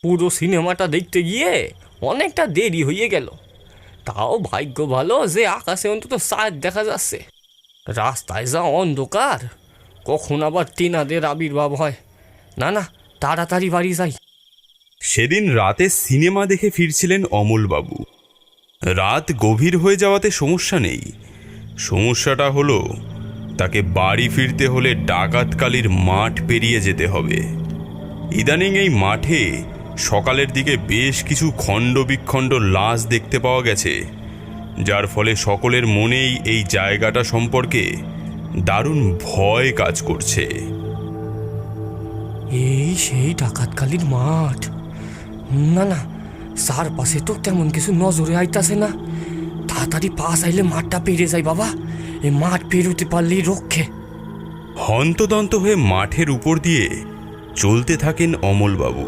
পুরো সিনেমাটা দেখতে গিয়ে অনেকটা দেরি হয়ে গেল। তাও ভাগ্য ভালো যে আকাশে অন্তত চাঁদ দেখা যাচ্ছে। রাস্তায় যা অন্ধকার, কখন আবার তেনাদের আবির্ভাব হয়। না না, তাড়াতাড়ি বাড়ি যাই। সেদিন রাতে সিনেমা দেখে ফিরছিলেন অমলবাবু। রাত গভীর হয়ে যাওয়াতে সমস্যা নেই, সমস্যাটা হলো তাকে বাড়ি ফিরতে হলে ডাকাতকালীর মাঠ পেরিয়ে যেতে হবে। ইদানিং এই মাঠে সকালের দিকে বেশ কিছু খণ্ড বিখণ্ড লাশ দেখতে পাওয়া গেছে, যার ফলে সকলের মনেই এই জায়গাটা সম্পর্কে দারুণ ভয় কাজ করছে। এই সেই ডাকাতকালীর মাঠ। না না, চারপাশে তো তেমন কিছু নজরে আইতাছে না। তাড়াতাড়ি পাশ আইলে মাঠটা পেরিয়ে যায় বাবা। এই মাঠ পেরোতে পারলেই রক্ষে। হন্তদন্ত হয়ে মাঠের উপর দিয়ে চলতে থাকেন অমলবাবু।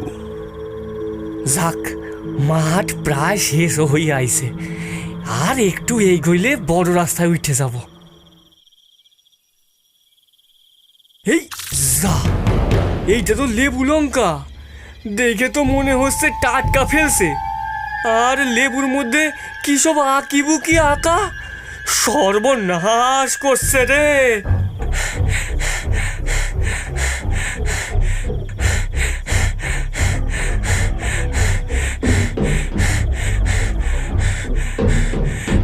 যাক, মাঠ প্রায় শেষ হয়ে আইছে। আর একটু এগোইলে বড় রাস্তায় উঠে যাব। এই যা, এইটা তো লেবু লঙ্কা। দেখে তো মনে হচ্ছে টাটকা ফেলছে। আর লেবুর মধ্যে কি সব আঁকিবুকি আঁকা, সর্বনাশ করছে রে।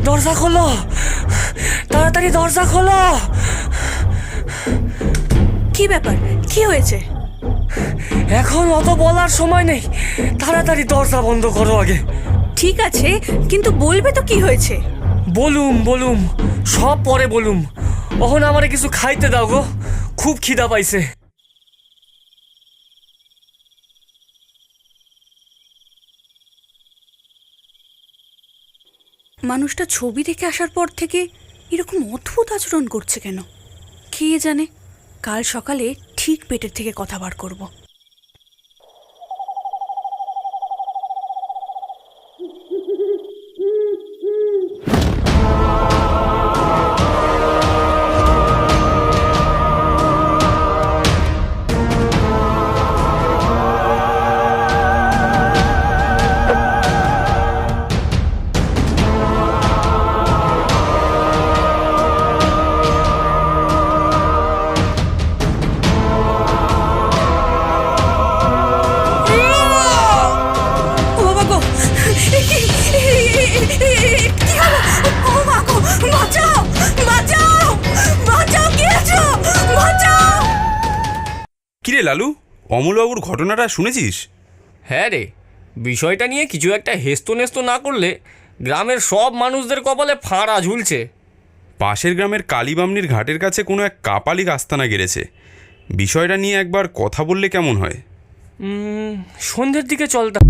দরজা খোলো, তাড়াতাড়ি দরজা খোলো। কি ব্যাপার, কি হয়েছে? এখন অত বলার সময় নেই, তাড়াতাড়ি দরজা বন্ধ করো আগে। ঠিক আছে, কিন্তু বলবে তো কি হয়েছে? বলুম, সব পরে বলুম। ওখান আমারে কিছু খাইতে দাও গো, খুব খিদা পাইছে। মানুষটা ছবি দেখে আসার পর থেকে এরকম অদ্ভুত আচরণ করছে কেন? কে জানে। কাল সকালে ঠিক পেটের থেকে কথা বার করব। কিরে লালু, অমলবাবুর ঘটনাটা শুনেছিস? হ্যাঁ রে, বিষয়টা নিয়ে কিছু একটা হেস্তনেস্ত না করলে গ্রামের সব মানুষদের কপালে ফাঁড়া ঝুলছে। পাশের গ্রামের কালীবামনির ঘাটের কাছে কোনো এক কাপালিক আস্তানা গেড়েছে। বিষয়টা নিয়ে একবার কথা বললে কেমন হয়? সন্ধ্যের দিকে চলতা।